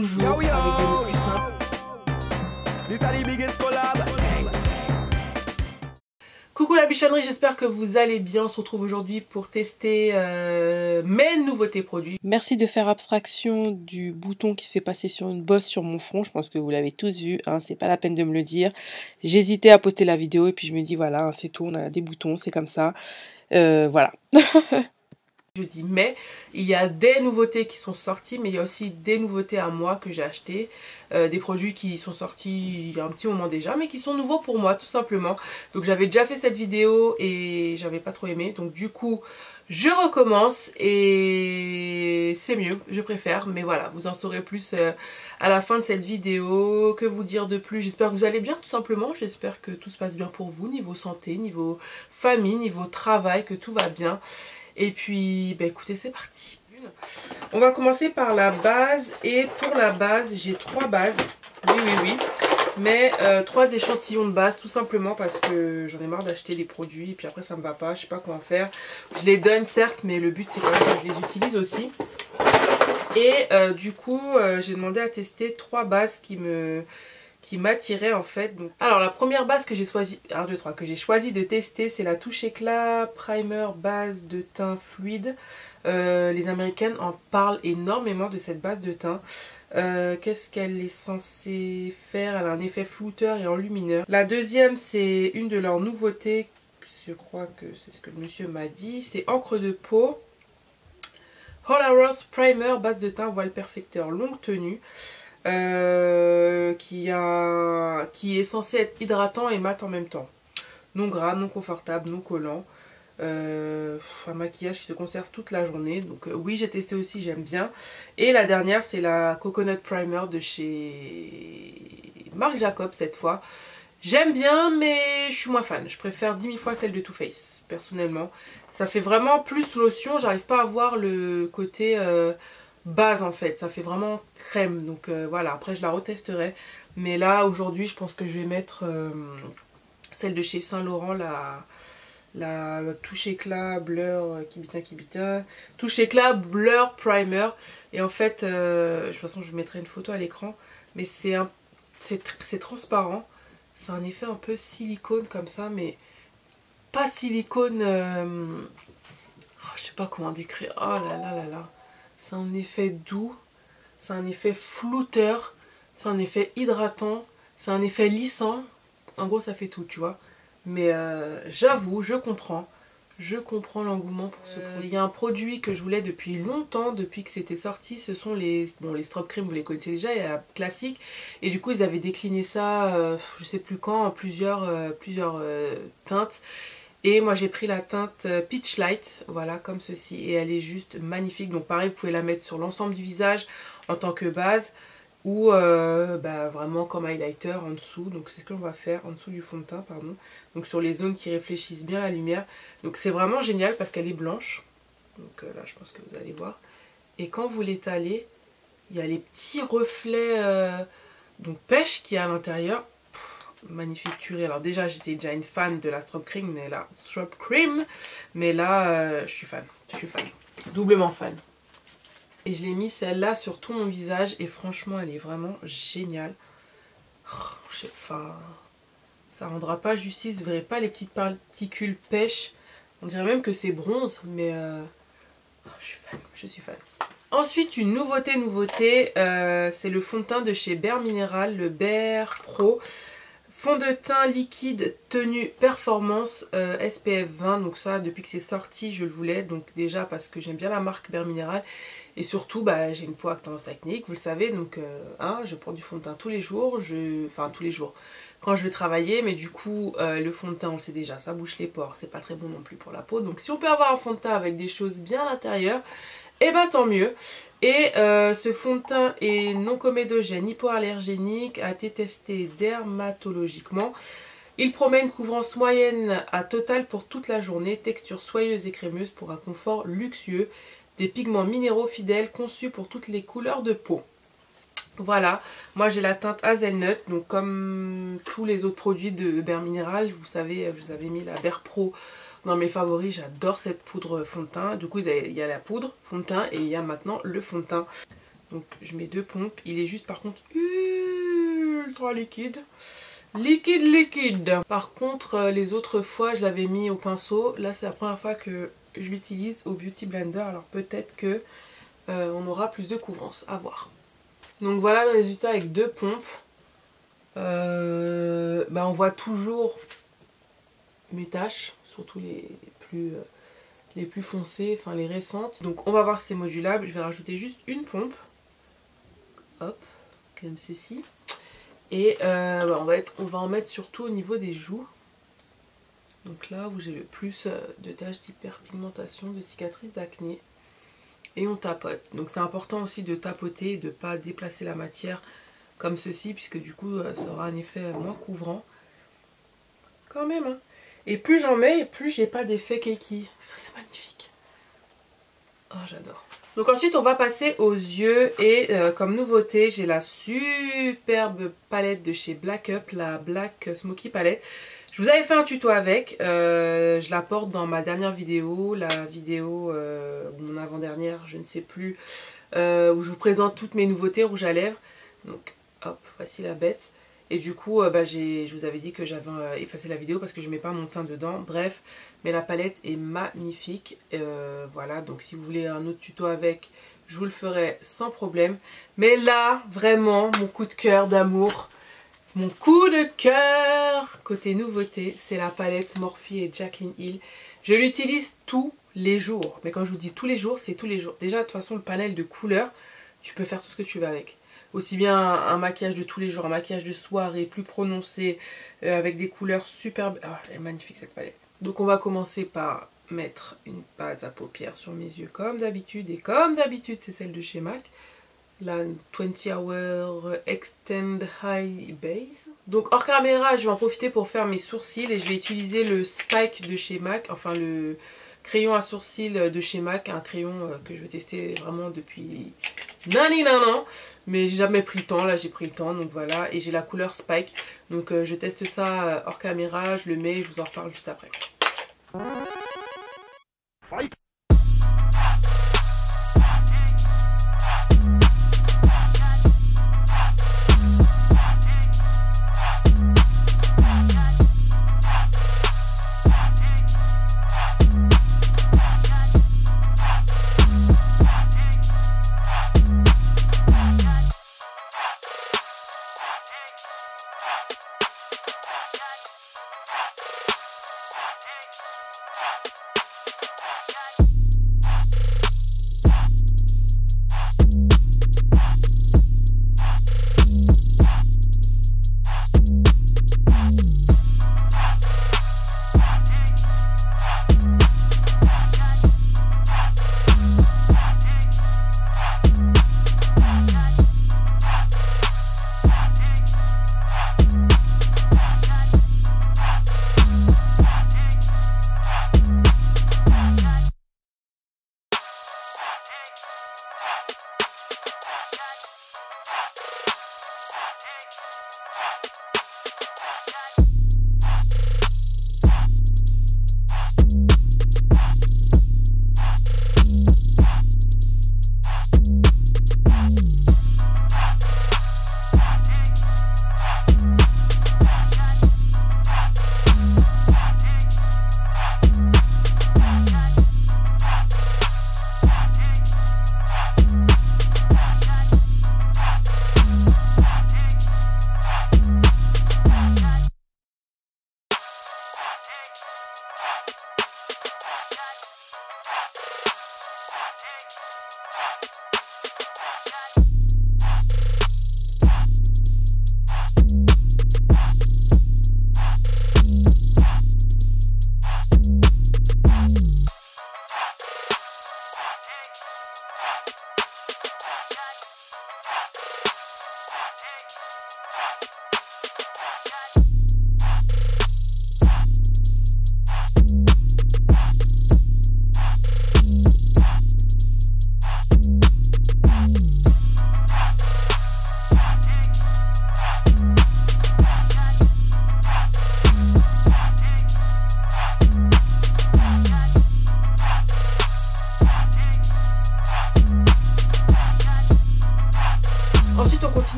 toujours avec des looks plus simples. Coucou la bichonnerie, j'espère que vous allez bien. On se retrouve aujourd'hui pour tester mes nouveautés produits. Merci de faire abstraction du bouton qui se fait passer sur une bosse sur mon front. Je pense que vous l'avez tous vu, hein, c'est pas la peine de me le dire. J'hésitais à poster la vidéo et puis je me dis voilà, hein, c'est tout, on a des boutons, c'est comme ça. Voilà. Je dis mais, il y a des nouveautés qui sont sorties, mais il y a aussi des nouveautés à moi que j'ai acheté, des produits qui sont sortis il y a un petit moment déjà, mais qui sont nouveaux pour moi tout simplement. Donc j'avais déjà fait cette vidéo et j'avais pas trop aimé, donc du coup je recommence et c'est mieux, je préfère, mais voilà, vous en saurez plus à la fin de cette vidéo. Que vous dire de plus? J'espère que vous allez bien tout simplement, j'espère que tout se passe bien pour vous, niveau santé, niveau famille, niveau travail, que tout va bien. Et puis, bah écoutez, c'est parti. On va commencer par la base. Et pour la base, j'ai 3 bases. Oui. Mais 3 échantillons de base, tout simplement parce que j'en ai marre d'acheter des produits. Et puis après, ça me va pas, je sais pas quoi en faire. Je les donne, certes, mais le but, c'est quand même que je les utilise aussi. Et du coup, j'ai demandé à tester 3 bases qui m'attirait en fait. Donc, alors la première base que j'ai choisi, de tester, c'est la Touche Éclat Primer base de teint fluide. Les américaines en parlent énormément de cette base de teint. Qu'est-ce qu'elle est censée faire? Elle a un effet flouteur et enlumineur. La deuxième, c'est une de leurs nouveautés, je crois que c'est ce que le monsieur m'a dit, c'est encre de peau Rose Primer base de teint voile perfecteur longue tenue. Qui est censé être hydratant et mat en même temps. Non gras, non confortable, non collant. Un maquillage qui se conserve toute la journée. Donc oui, j'ai testé aussi, j'aime bien. Et la dernière, c'est la Coconut Primer de chez Marc Jacobs cette fois. J'aime bien, mais je suis moins fan. Je préfère 10 000 fois celle de Too Faced, personnellement. Ça fait vraiment plus lotion, j'arrive pas à voir le côté... base en fait, ça fait vraiment crème, donc voilà, après je la retesterai, mais là aujourd'hui je pense que je vais mettre celle de chez Saint Laurent, la Touche Éclat Blur Kibita, Touche Éclat Blur Primer, et en fait de toute façon je vous mettrai une photo à l'écran, mais c'est transparent, c'est un effet un peu silicone comme ça, mais pas silicone, je sais pas comment décrire, oh là. C'est un effet doux, c'est un effet flouteur, c'est un effet hydratant, c'est un effet lissant. En gros, ça fait tout, tu vois. Mais j'avoue, je comprends l'engouement pour ce produit. Il y a un produit que je voulais depuis longtemps, depuis que c'était sorti, ce sont les Strobe Cream, vous les connaissez déjà, il y a la classique. Et du coup, ils avaient décliné ça, je sais plus quand, en plusieurs teintes. Et moi j'ai pris la teinte Peach Light, voilà, comme ceci, et elle est juste magnifique. Donc pareil, vous pouvez la mettre sur l'ensemble du visage en tant que base, ou vraiment comme highlighter en dessous. Donc c'est ce que l'on va faire, en dessous du fond de teint, pardon. Donc sur les zones qui réfléchissent bien la lumière. Donc c'est vraiment génial parce qu'elle est blanche. Donc là je pense que vous allez voir. Et quand vous l'étalez, il y a les petits reflets donc pêche qui est à l'intérieur. Magnifique tuerie. Alors déjà j'étais déjà une fan de la Strobe Cream, mais là je suis fan, doublement fan. Et je l'ai mis celle-là sur tout mon visage et franchement elle est vraiment géniale. Enfin, ça rendra pas justice, vous verrez pas les petites particules pêche. On dirait même que c'est bronze, mais je suis fan. Ensuite, une nouveauté, c'est le fond de teint de chez Bare Mineral, le Bare Pro. Fond de teint liquide tenue performance SPF 20, donc ça depuis que c'est sorti je le voulais, donc déjà parce que j'aime bien la marque Bare Mineral et surtout j'ai une peau à tendance acnéique, vous le savez, donc je porte du fond de teint tous les jours, quand je vais travailler, mais du coup le fond de teint on le sait déjà, ça bouche les pores, c'est pas très bon non plus pour la peau, donc si on peut avoir un fond de teint avec des choses bien à l'intérieur, et tant mieux. Et ce fond de teint est non comédogène, hypoallergénique, a été testé dermatologiquement. Il promet une couvrance moyenne à totale pour toute la journée, texture soyeuse et crémeuse pour un confort luxueux, des pigments minéraux fidèles conçus pour toutes les couleurs de peau. Voilà, moi j'ai la teinte Hazelnut, donc comme tous les autres produits de Bare Mineral, vous savez, je vous avais mis la Bare Pro dans mes favoris, j'adore cette poudre fond de teint. Du coup il y a la poudre fond de teint et il y a maintenant le fond de teint. Donc je mets 2 pompes. Il est juste par contre ultra liquide. Liquide. Par contre les autres fois je l'avais mis au pinceau. Là c'est la première fois que je l'utilise au Beauty Blender. Alors peut-être que on aura plus de couvrance. À voir. Donc voilà le résultat avec 2 pompes. On voit toujours mes taches. Surtout les plus foncées, enfin les récentes. Donc on va voir si c'est modulable. Je vais rajouter juste une pompe. Hop, comme ceci. Et on va en mettre surtout au niveau des joues. Donc là où j'ai le plus de taches d'hyperpigmentation, de cicatrices d'acné. Et on tapote. Donc c'est important aussi de tapoter et de ne pas déplacer la matière comme ceci, puisque du coup ça aura un effet moins couvrant. Quand même, hein. Et plus j'en mets, plus j'ai pas d'effet kiki. Ça c'est magnifique. Oh j'adore. Donc ensuite on va passer aux yeux et comme nouveauté j'ai la superbe palette de chez Black Up, la Black Smoky Palette. Je vous avais fait un tuto avec, je la porte dans ma dernière vidéo, la vidéo, mon avant-dernière, je ne sais plus, où je vous présente toutes mes nouveautés rouges à lèvres. Donc hop, voici la bête. Et du coup, je vous avais dit que j'avais effacé la vidéo parce que je ne mets pas mon teint dedans. Bref, mais la palette est magnifique. Voilà, donc si vous voulez un autre tuto avec, je vous le ferai sans problème. Mais là, vraiment, mon coup de cœur d'amour, mon coup de cœur côté nouveauté, c'est la palette Morphe et Jaclyn Hill. Je l'utilise tous les jours. Mais quand je vous dis tous les jours, c'est tous les jours. Déjà, de toute façon, le panel de couleurs, tu peux faire tout ce que tu veux avec. Aussi bien un maquillage de tous les jours, un maquillage de soirée plus prononcé, avec des couleurs superbes. Ah, elle est magnifique cette palette. Donc on va commencer par mettre une base à paupières sur mes yeux comme d'habitude. Et comme d'habitude c'est celle de chez MAC. La 20 Hour Extend High Base. Donc hors caméra je vais en profiter pour faire mes sourcils. Et je vais utiliser le Spike de chez MAC. Enfin le crayon à sourcils de chez MAC. Un crayon que je vais tester vraiment depuis... non, mais j'ai jamais pris le temps, là j'ai pris le temps, donc voilà, et j'ai la couleur Spike, donc je teste ça hors caméra, je le mets et je vous en reparle juste après.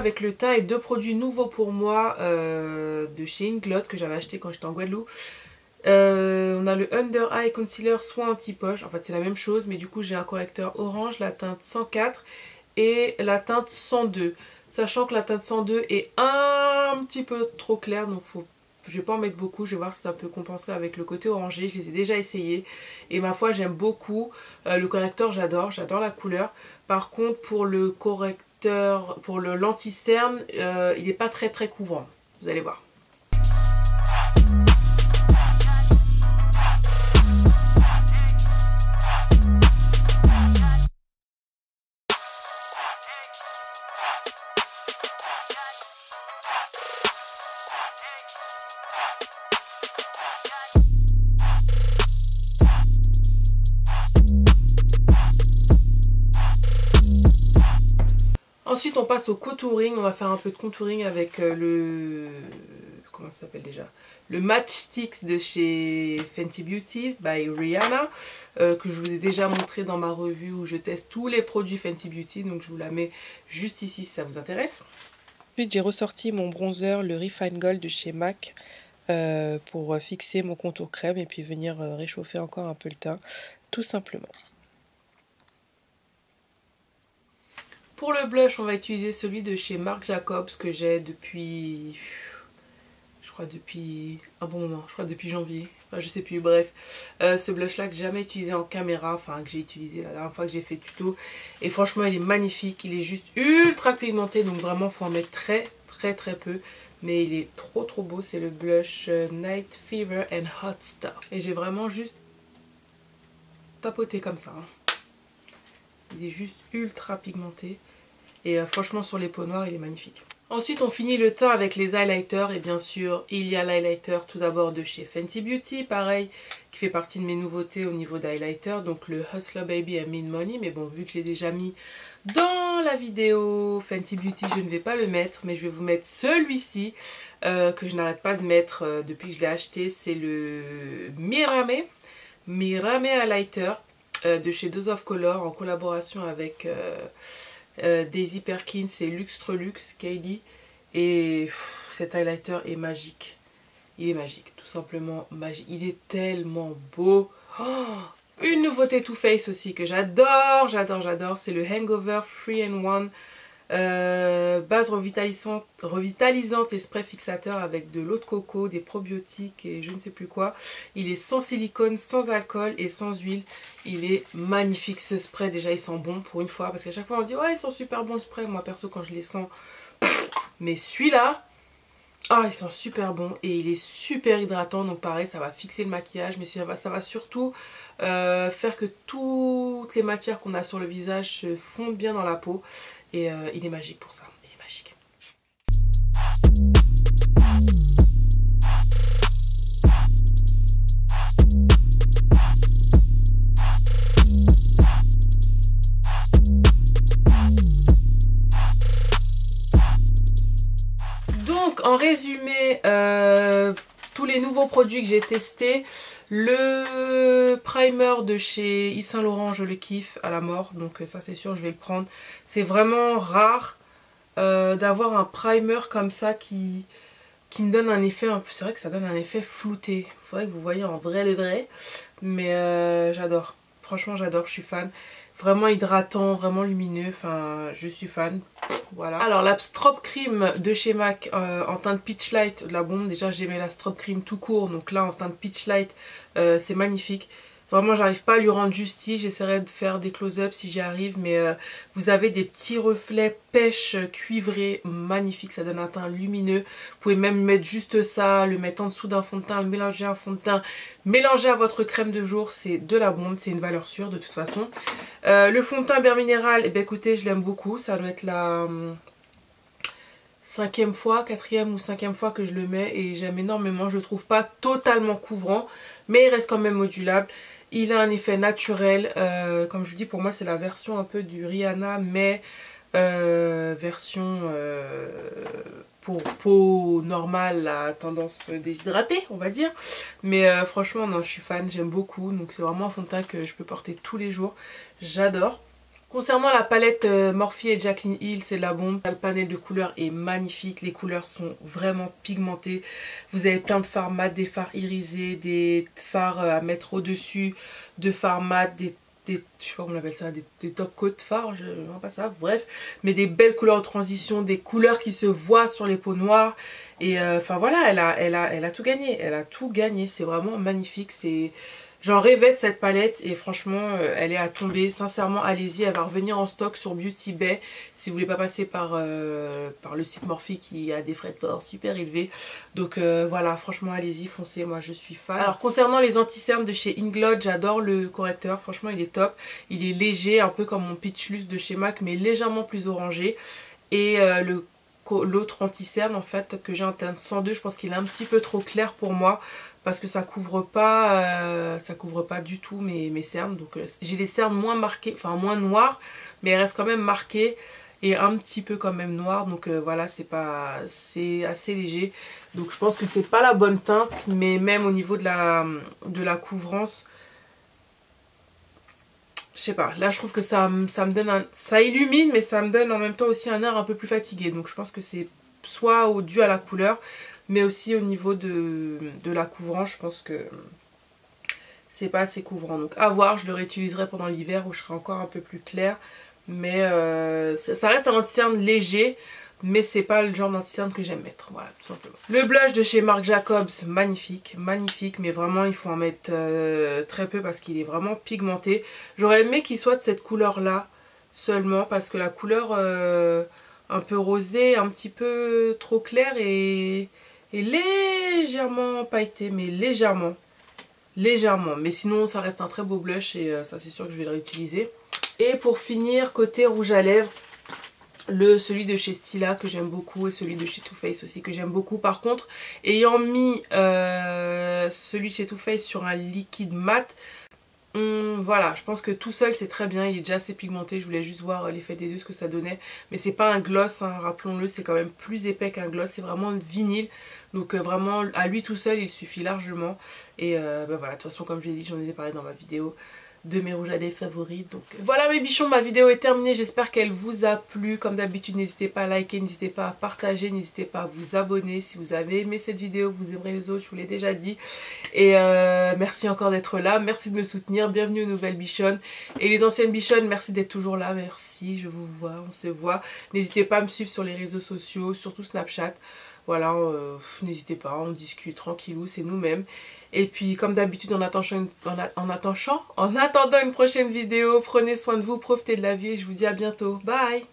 avec le teint et deux produits nouveaux pour moi de chez Inglot que j'avais acheté quand j'étais en Guadeloupe. On a le Under Eye Concealer soin anti-poche, en fait c'est la même chose mais du coup j'ai un correcteur orange, la teinte 104 et la teinte 102. Sachant que la teinte 102 est un petit peu trop claire donc je vais pas en mettre beaucoup, je vais voir si ça peut compenser avec le côté orangé. Je les ai déjà essayés et ma foi j'aime beaucoup. Le correcteur j'adore la couleur. Par contre pour le correcteur, pour le l'anti-cerne, il n'est pas très couvrant, vous allez voir. Ensuite on passe au contouring, on va faire un peu de contouring avec le... comment ça s'appelle déjà? Le Match Sticks de chez Fenty Beauty by Rihanna, que je vous ai déjà montré dans ma revue où je teste tous les produits Fenty Beauty, donc je vous la mets juste ici si ça vous intéresse. Ensuite j'ai ressorti mon bronzer, le Refine Gold de chez MAC, pour fixer mon contour crème et puis venir réchauffer encore un peu le teint, tout simplement. Pour le blush, on va utiliser celui de chez Marc Jacobs que j'ai depuis... je crois depuis un bon moment, je crois depuis janvier, enfin je sais plus, bref. Ce blush là que j'ai jamais utilisé en caméra, enfin que j'ai utilisé la dernière fois que j'ai fait tuto. Et franchement il est magnifique, il est juste ultra pigmenté donc vraiment faut en mettre très peu. Mais il est trop beau, c'est le blush Night Fever and Hot Stuff. Et j'ai vraiment juste tapoté comme ça. Hein. Il est juste ultra pigmenté. Et franchement sur les peaux noires il est magnifique. Ensuite on finit le teint avec les highlighters. Et bien sûr il y a l'highlighter tout d'abord de chez Fenty Beauty. Pareil qui fait partie de mes nouveautés au niveau d'highlighter. Donc le Hustler Baby and Mint Money. Mais bon vu que je l'ai déjà mis dans la vidéo Fenty Beauty je ne vais pas le mettre. Mais je vais vous mettre celui-ci que je n'arrête pas de mettre depuis que je l'ai acheté. C'est le Mirame Highlighter de chez Dose of Color en collaboration avec... Daisy Perkins et Luxtrelux Kylie. Et cet highlighter est magique. Il est magique, tout simplement magique. Il est tellement beau. Oh, une nouveauté Too Faced aussi que j'adore, c'est le Hangover 3-in-1 base revitalisante et spray fixateur avec de l'eau de coco, des probiotiques et je ne sais plus quoi. Il est sans silicone, sans alcool et sans huile. Il est magnifique ce spray, déjà il sent bon pour une fois parce qu'à chaque fois on dit ouais ils sont super bons le spray. Moi perso quand je les sens, mais celui-là, ah il sent super bon et il est super hydratant donc pareil ça va fixer le maquillage mais ça va surtout faire que toutes les matières qu'on a sur le visage se fondent bien dans la peau. Et il est magique pour ça, il est magique. Donc en résumé, tous les nouveaux produits que j'ai testés. Le primer de chez Yves Saint Laurent, je le kiffe à la mort, donc ça c'est sûr je vais le prendre. C'est vraiment rare d'avoir un primer comme ça qui me donne un effet, c'est vrai que ça donne un effet flouté. Il faudrait que vous voyez en vrai les vrais, mais j'adore, franchement j'adore, je suis fan. Vraiment hydratant, vraiment lumineux, enfin je suis fan. Voilà. Alors la Strobe Cream de chez MAC en teinte Peach Light, de la bombe. Déjà j'aimais la Strobe Cream tout court, donc là en teinte Peach Light c'est magnifique. Vraiment j'arrive pas à lui rendre justice, j'essaierai de faire des close-up si j'y arrive. Mais vous avez des petits reflets pêche cuivrés magnifiques, ça donne un teint lumineux. Vous pouvez même mettre juste ça, le mettre en dessous d'un fond de teint, le mélanger à un fond de teint, mélanger à votre crème de jour, c'est de la bombe, c'est une valeur sûre de toute façon. Le fond de teint Bare Minéral, eh bien, écoutez je l'aime beaucoup, ça doit être la... quatrième ou cinquième fois que je le mets et j'aime énormément. Je le trouve pas totalement couvrant mais il reste quand même modulable. Il a un effet naturel, comme je vous dis pour moi c'est la version un peu du Rihanna mais version pour peau normale à tendance déshydratée on va dire. Mais franchement non je suis fan, j'aime beaucoup, donc c'est vraiment un fond de teint que je peux porter tous les jours, j'adore. Concernant la palette Morphe et Jaclyn Hill, c'est de la bombe. Le panel de couleurs est magnifique, les couleurs sont vraiment pigmentées. Vous avez plein de fards mat, des fards irisés, des fards à mettre au-dessus, de fards mat, je sais pas comment on appelle ça, des top coat fards, je ne vois pas ça, bref. Mais des belles couleurs de transition, des couleurs qui se voient sur les peaux noires. Et enfin voilà, elle a tout gagné, elle a tout gagné, c'est vraiment magnifique, c'est... J'en rêvais de cette palette et franchement elle est à tomber. Sincèrement allez-y, elle va revenir en stock sur Beauty Bay si vous voulez pas passer par le site Morphe qui a des frais de port super élevés. Donc voilà, franchement allez-y, foncez, moi je suis fan. Alors concernant les anti-cernes de chez Inglot, j'adore le correcteur, franchement il est top. Il est léger, un peu comme mon Peach Luce de chez MAC mais légèrement plus orangé. Et l'autre anti-cerne en fait que j'ai en teinte 102, je pense qu'il est un petit peu trop clair pour moi. Parce que ça couvre pas du tout mes cernes. Donc j'ai les cernes moins marquées, enfin moins noires, mais elles restent quand même marquées et un petit peu quand même noires. Donc voilà, c'est assez léger. Donc je pense que c'est pas la bonne teinte, mais même au niveau de la couvrance, je sais pas. Là je trouve que ça me donne ça illumine, mais ça me donne en même temps aussi un air un peu plus fatigué. Donc je pense que c'est soit dû à la couleur, mais aussi au niveau de la couvrance, je pense que c'est pas assez couvrant. Donc à voir, je le réutiliserai pendant l'hiver où je serai encore un peu plus clair. Mais ça reste un anti-cerne léger, mais c'est pas le genre d'anti-cerne que j'aime mettre. Voilà, tout simplement. Le blush de chez Marc Jacobs, magnifique, magnifique, mais vraiment il faut en mettre très peu parce qu'il est vraiment pigmenté. J'aurais aimé qu'il soit de cette couleur là seulement parce que la couleur un peu rosée, un petit peu trop claire et légèrement pailleté, mais légèrement, mais sinon ça reste un très beau blush et ça c'est sûr que je vais le réutiliser. Et pour finir, côté rouge à lèvres, celui de chez Stila que j'aime beaucoup et celui de chez Too Faced aussi que j'aime beaucoup. Par contre, ayant mis celui de chez Too Faced sur un liquide mat, voilà, je pense que tout seul c'est très bien, il est déjà assez pigmenté, je voulais juste voir l'effet des deux, ce que ça donnait. Mais c'est pas un gloss, hein, rappelons-le, c'est quand même plus épais qu'un gloss, c'est vraiment un vinyle. Donc vraiment à lui tout seul il suffit largement. Et bah voilà, de toute façon comme je l'ai dit, j'en ai parlé dans ma vidéo de mes rouges à lèvres favoris. Donc voilà mes bichons, ma vidéo est terminée, j'espère qu'elle vous a plu. Comme d'habitude n'hésitez pas à liker, n'hésitez pas à partager, n'hésitez pas à vous abonner si vous avez aimé cette vidéo, vous aimerez les autres, je vous l'ai déjà dit. Et merci encore d'être là, merci de me soutenir, bienvenue aux nouvelles bichonnes. Et les anciennes bichonnes, merci d'être toujours là, merci, je vous vois, on se voit. N'hésitez pas à me suivre sur les réseaux sociaux, surtout Snapchat. Voilà, n'hésitez pas, on discute tranquillou, c'est nous-mêmes. Et puis comme d'habitude en attendant une prochaine vidéo, prenez soin de vous, profitez de la vie et je vous dis à bientôt. Bye!